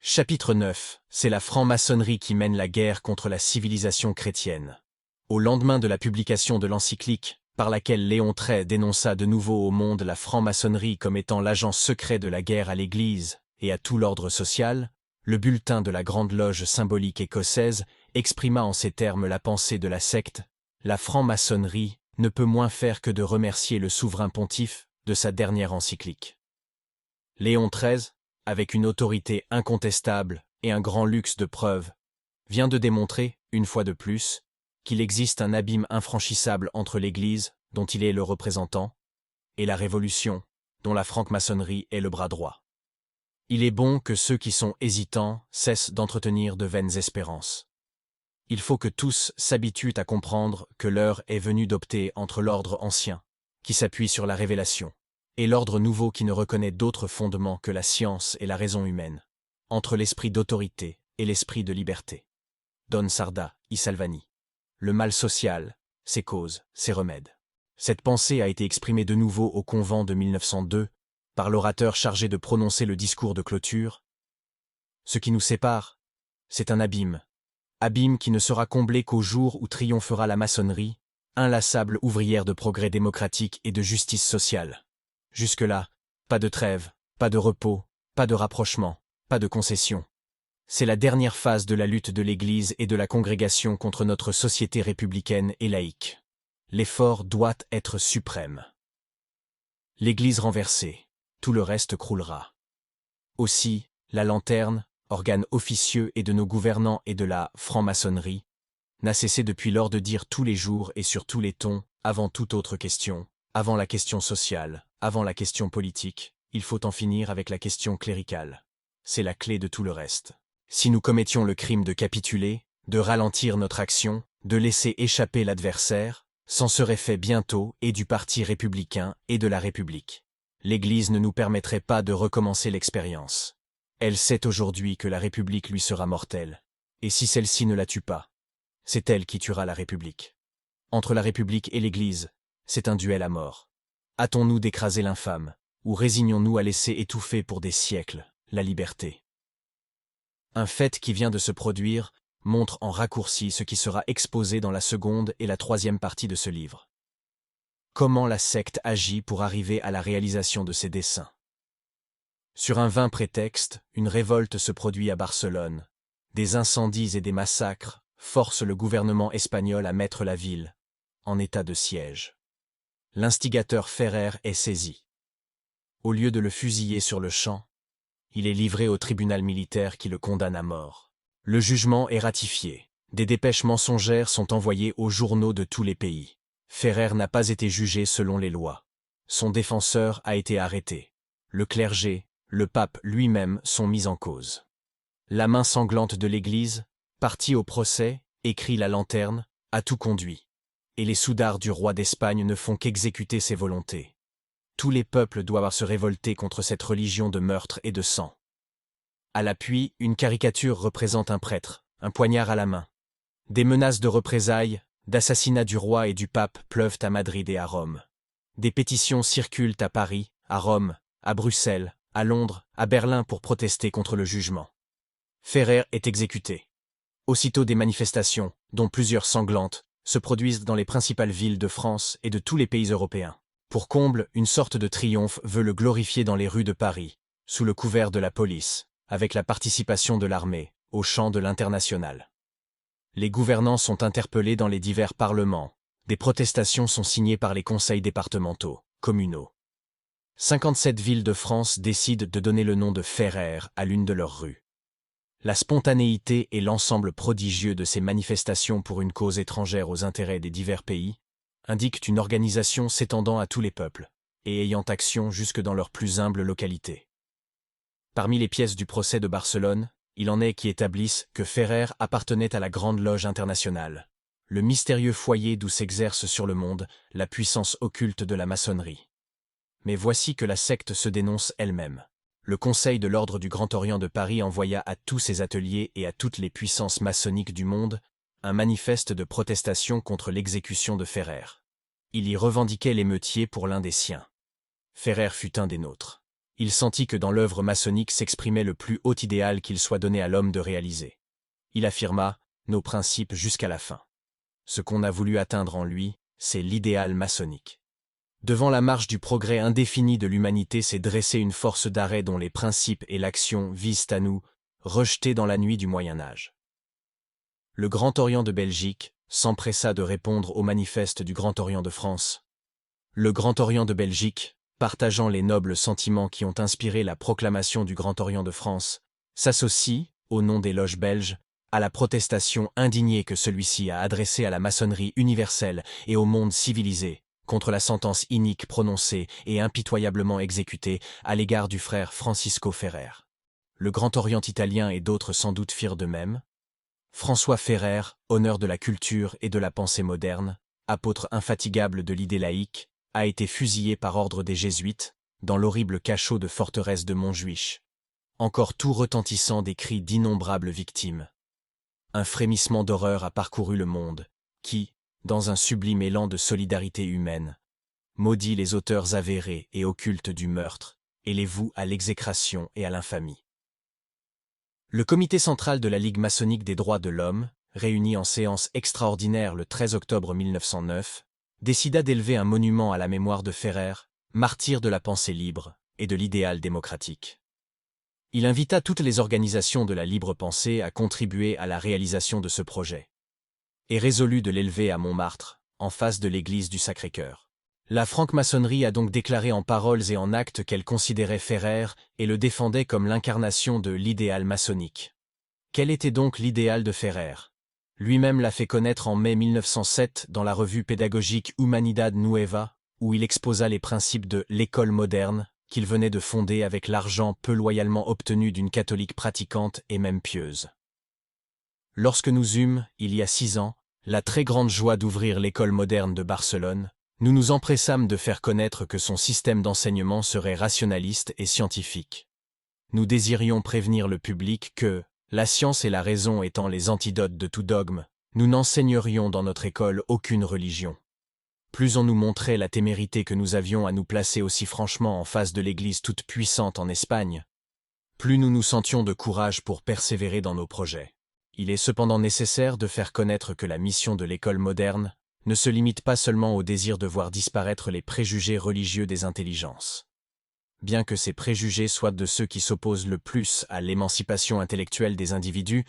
Chapitre 9. C'est la franc-maçonnerie qui mène la guerre contre la civilisation chrétienne. Au lendemain de la publication de l'encyclique, par laquelle Léon XIII dénonça de nouveau au monde la franc-maçonnerie comme étant l'agent secret de la guerre à l'Église et à tout l'ordre social, le bulletin de la Grande Loge symbolique écossaise exprima en ces termes la pensée de la secte: la franc-maçonnerie ne peut moins faire que de remercier le souverain pontife de sa dernière encyclique. Léon XIII, avec une autorité incontestable et un grand luxe de preuves, vient de démontrer, une fois de plus, qu'il existe un abîme infranchissable entre l'Église, dont il est le représentant, et la Révolution, dont la franc-maçonnerie est le bras droit. Il est bon que ceux qui sont hésitants cessent d'entretenir de vaines espérances. Il faut que tous s'habituent à comprendre que l'heure est venue d'opter entre l'ordre ancien, qui s'appuie sur la révélation, et l'ordre nouveau qui ne reconnaît d'autre fondement que la science et la raison humaine, entre l'esprit d'autorité et l'esprit de liberté. Don Sarda, I. Salvani. Le mal social, ses causes, ses remèdes. Cette pensée a été exprimée de nouveau au convent de 1902, par l'orateur chargé de prononcer le discours de clôture. Ce qui nous sépare, c'est un abîme qui ne sera comblé qu'au jour où triomphera la maçonnerie, inlassable ouvrière de progrès démocratique et de justice sociale. Jusque-là, pas de trêve, pas de repos, pas de rapprochement, pas de concession. C'est la dernière phase de la lutte de l'Église et de la congrégation contre notre société républicaine et laïque. L'effort doit être suprême. L'Église renversée, tout le reste croulera. Aussi, la lanterne, organe officieux et de nos gouvernants et de la franc-maçonnerie, n'a cessé depuis lors de dire tous les jours et sur tous les tons, avant toute autre question, avant la question sociale, avant la question politique, il faut en finir avec la question cléricale. C'est la clé de tout le reste. Si nous commettions le crime de capituler, de ralentir notre action, de laisser échapper l'adversaire, s'en serait fait bientôt et du parti républicain et de la République. L'Église ne nous permettrait pas de recommencer l'expérience. Elle sait aujourd'hui que la République lui sera mortelle. Et si celle-ci ne la tue pas, c'est elle qui tuera la République. Entre la République et l'Église, c'est un duel à mort. Hâtons-nous d'écraser l'infâme, ou résignons-nous à laisser étouffer pour des siècles la liberté? Un fait qui vient de se produire montre en raccourci ce qui sera exposé dans la seconde et la troisième partie de ce livre. Comment la secte agit pour arriver à la réalisation de ses desseins. Sur un vain prétexte, une révolte se produit à Barcelone. Des incendies et des massacres forcent le gouvernement espagnol à mettre la ville en état de siège. L'instigateur Ferrer est saisi. Au lieu de le fusiller sur le champ, il est livré au tribunal militaire qui le condamne à mort. Le jugement est ratifié. Des dépêches mensongères sont envoyées aux journaux de tous les pays. Ferrer n'a pas été jugé selon les lois. Son défenseur a été arrêté. Le clergé, le pape lui-même sont mis en cause. La main sanglante de l'Église, partie au procès, écrit la lanterne, a tout conduit. Et les soudards du roi d'Espagne ne font qu'exécuter ses volontés. Tous les peuples doivent se révolter contre cette religion de meurtre et de sang. À l'appui, une caricature représente un prêtre, un poignard à la main. Des menaces de représailles, d'assassinat du roi et du pape pleuvent à Madrid et à Rome. Des pétitions circulent à Paris, à Rome, à Bruxelles, à Londres, à Berlin pour protester contre le jugement. Ferrer est exécuté. Aussitôt des manifestations, dont plusieurs sanglantes, se produisent dans les principales villes de France et de tous les pays européens. Pour comble, une sorte de triomphe veut le glorifier dans les rues de Paris, sous le couvert de la police, avec la participation de l'armée, au chant de l'Internationale. Les gouvernants sont interpellés dans les divers parlements. Des protestations sont signées par les conseils départementaux, communaux. 57 villes de France décident de donner le nom de Ferrer à l'une de leurs rues. La spontanéité et l'ensemble prodigieux de ces manifestations pour une cause étrangère aux intérêts des divers pays indiquent une organisation s'étendant à tous les peuples et ayant action jusque dans leurs plus humbles localités. Parmi les pièces du procès de Barcelone, il en est qui établissent que Ferrer appartenait à la Grande Loge internationale, le mystérieux foyer d'où s'exerce sur le monde la puissance occulte de la maçonnerie. Mais voici que la secte se dénonce elle-même. Le Conseil de l'Ordre du Grand Orient de Paris envoya à tous ses ateliers et à toutes les puissances maçonniques du monde un manifeste de protestation contre l'exécution de Ferrer. Il y revendiquait l'émeutier pour l'un des siens. Ferrer fut un des nôtres. Il sentit que dans l'œuvre maçonnique s'exprimait le plus haut idéal qu'il soit donné à l'homme de réaliser. Il affirma « nos principes jusqu'à la fin ». Ce qu'on a voulu atteindre en lui, c'est l'idéal maçonnique. Devant la marche du progrès indéfini de l'humanité s'est dressée une force d'arrêt dont les principes et l'action visent à nous rejeter dans la nuit du Moyen-Âge. Le Grand Orient de Belgique s'empressa de répondre au manifeste du Grand Orient de France. Le Grand Orient de Belgique, partageant les nobles sentiments qui ont inspiré la proclamation du Grand Orient de France, s'associe, au nom des loges belges, à la protestation indignée que celui-ci a adressée à la maçonnerie universelle et au monde civilisé, contre la sentence inique prononcée et impitoyablement exécutée à l'égard du frère Francisco Ferrer. Le Grand Orient italien et d'autres sans doute firent de même. François Ferrer, honneur de la culture et de la pensée moderne, apôtre infatigable de l'idée laïque, a été fusillé par ordre des Jésuites, dans l'horrible cachot de forteresse de Montjuich. Encore tout retentissant des cris d'innombrables victimes. Un frémissement d'horreur a parcouru le monde, qui, dans un sublime élan de solidarité humaine, maudit les auteurs avérés et occultes du meurtre, et les voue à l'exécration et à l'infamie. Le comité central de la Ligue maçonnique des droits de l'homme, réuni en séance extraordinaire le 13 octobre 1909, décida d'élever un monument à la mémoire de Ferrer, martyr de la pensée libre et de l'idéal démocratique. Il invita toutes les organisations de la libre pensée à contribuer à la réalisation de ce projet, et résolut de l'élever à Montmartre, en face de l'église du Sacré-Cœur. La franc-maçonnerie a donc déclaré en paroles et en actes qu'elle considérait Ferrer et le défendait comme l'incarnation de l'idéal maçonnique. Quel était donc l'idéal de Ferrer? Lui-même l'a fait connaître en mai 1907 dans la revue pédagogique Humanidad Nueva, où il exposa les principes de l'école moderne qu'il venait de fonder avec l'argent peu loyalement obtenu d'une catholique pratiquante et même pieuse. Lorsque nous eûmes, il y a 6 ans, la très grande joie d'ouvrir l'école moderne de Barcelone, nous nous empressâmes de faire connaître que son système d'enseignement serait rationaliste et scientifique. Nous désirions prévenir le public que, la science et la raison étant les antidotes de tout dogme, nous n'enseignerions dans notre école aucune religion. Plus on nous montrait la témérité que nous avions à nous placer aussi franchement en face de l'Église toute puissante en Espagne, plus nous nous sentions de courage pour persévérer dans nos projets. Il est cependant nécessaire de faire connaître que la mission de l'école moderne ne se limite pas seulement au désir de voir disparaître les préjugés religieux des intelligences. Bien que ces préjugés soient de ceux qui s'opposent le plus à l'émancipation intellectuelle des individus,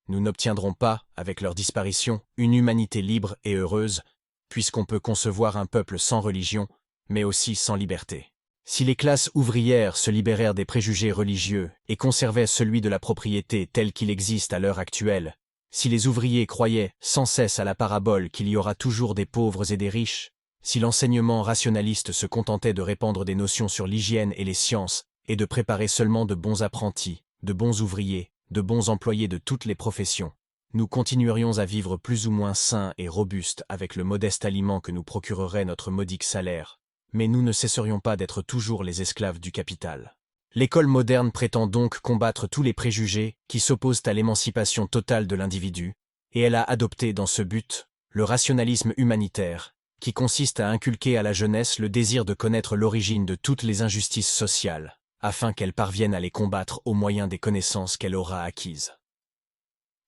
nous n'obtiendrons pas, avec leur disparition, une humanité libre et heureuse, puisqu'on peut concevoir un peuple sans religion, mais aussi sans liberté. Si les classes ouvrières se libérèrent des préjugés religieux et conservaient celui de la propriété tel qu'il existe à l'heure actuelle, si les ouvriers croyaient sans cesse à la parabole qu'il y aura toujours des pauvres et des riches, si l'enseignement rationaliste se contentait de répandre des notions sur l'hygiène et les sciences, et de préparer seulement de bons apprentis, de bons ouvriers, de bons employés de toutes les professions, nous continuerions à vivre plus ou moins sains et robustes avec le modeste aliment que nous procurerait notre modique salaire, mais nous ne cesserions pas d'être toujours les esclaves du capital. L'école moderne prétend donc combattre tous les préjugés qui s'opposent à l'émancipation totale de l'individu, et elle a adopté dans ce but le rationalisme humanitaire, qui consiste à inculquer à la jeunesse le désir de connaître l'origine de toutes les injustices sociales, afin qu'elle parvienne à les combattre au moyen des connaissances qu'elle aura acquises.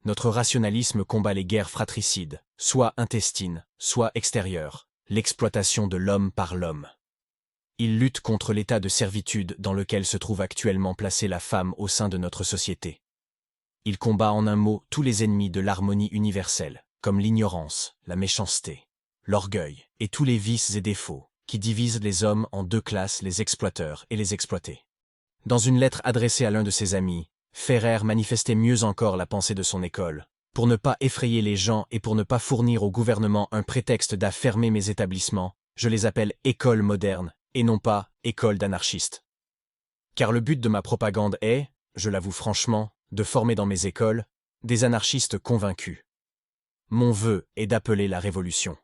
Notre rationalisme combat les guerres fratricides, soit intestines, soit extérieures, l'exploitation de l'homme par l'homme. Il lutte contre l'état de servitude dans lequel se trouve actuellement placée la femme au sein de notre société. Il combat en un mot tous les ennemis de l'harmonie universelle, comme l'ignorance, la méchanceté, l'orgueil et tous les vices et défauts qui divisent les hommes en 2 classes, les exploiteurs et les exploités. Dans une lettre adressée à l'un de ses amis, Ferrer manifestait mieux encore la pensée de son école, pour ne pas effrayer les gens et pour ne pas fournir au gouvernement un prétexte d'affermer mes établissements, je les appelle écoles modernes et non pas écoles d'anarchistes. Car le but de ma propagande est, je l'avoue franchement, de former dans mes écoles des anarchistes convaincus. Mon vœu est d'appeler la révolution.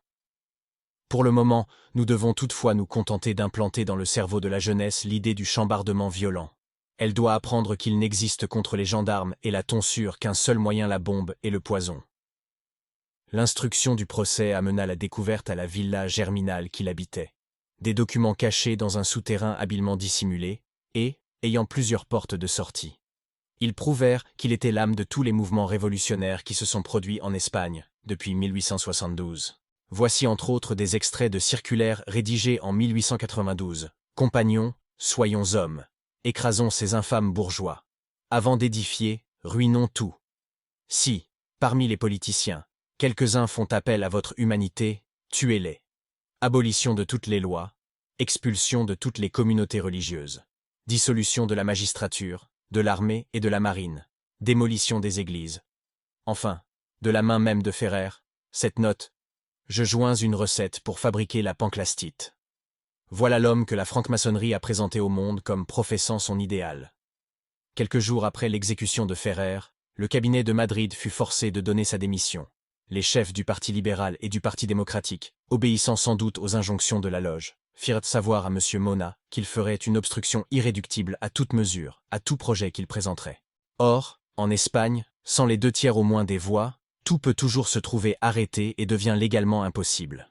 Pour le moment, nous devons toutefois nous contenter d'implanter dans le cerveau de la jeunesse l'idée du chambardement violent. Elle doit apprendre qu'il n'existe contre les gendarmes et la tonsure qu'un seul moyen, la bombe et le poison. L'instruction du procès amena la découverte à la villa germinale qu'il habitait, des documents cachés dans un souterrain habilement dissimulé, et, ayant plusieurs portes de sortie. Ils prouvèrent qu'il était l'âme de tous les mouvements révolutionnaires qui se sont produits en Espagne depuis 1872. Voici entre autres des extraits de circulaires rédigés en 1892. Compagnons, soyons hommes. Écrasons ces infâmes bourgeois. Avant d'édifier, ruinons tout. Si, parmi les politiciens, quelques-uns font appel à votre humanité, tuez-les. Abolition de toutes les lois, expulsion de toutes les communautés religieuses, dissolution de la magistrature, de l'armée et de la marine, démolition des églises. Enfin, de la main même de Ferrer, cette note: je joins une recette pour fabriquer la panclastite. Voilà l'homme que la franc-maçonnerie a présenté au monde comme professant son idéal. Quelques jours après l'exécution de Ferrer, le cabinet de Madrid fut forcé de donner sa démission. Les chefs du Parti libéral et du Parti démocratique, obéissant sans doute aux injonctions de la loge, firent savoir à M. Mona qu'il ferait une obstruction irréductible à toute mesure, à tout projet qu'il présenterait. Or, en Espagne, sans les 2/3 au moins des voix, tout peut toujours se trouver arrêté et devient légalement impossible.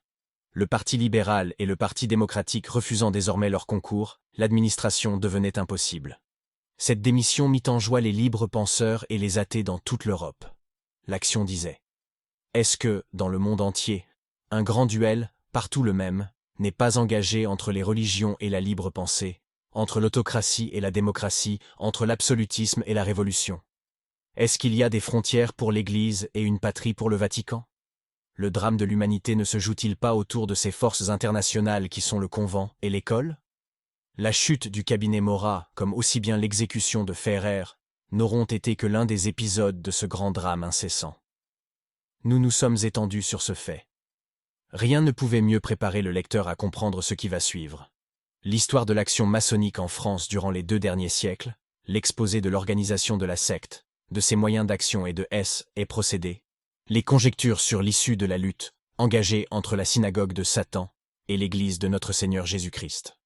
Le Parti libéral et le Parti démocratique refusant désormais leur concours, l'administration devenait impossible. Cette démission mit en joie les libres penseurs et les athées dans toute l'Europe. L'Action disait: est-ce que, dans le monde entier, un grand duel, partout le même, n'est pas engagé entre les religions et la libre pensée, entre l'autocratie et la démocratie, entre l'absolutisme et la révolution? Est-ce qu'il y a des frontières pour l'Église et une patrie pour le Vatican? Le drame de l'humanité ne se joue-t-il pas autour de ces forces internationales qui sont le convent et l'école? La chute du cabinet Maurras, comme aussi bien l'exécution de Ferrer, n'auront été que l'un des épisodes de ce grand drame incessant. Nous nous sommes étendus sur ce fait. Rien ne pouvait mieux préparer le lecteur à comprendre ce qui va suivre. L'histoire de l'action maçonnique en France durant les 2 derniers siècles, l'exposé de l'organisation de la secte, de ses moyens d'action et de ses procédés, les conjectures sur l'issue de la lutte engagée entre la synagogue de Satan et l'Église de notre Seigneur Jésus-Christ.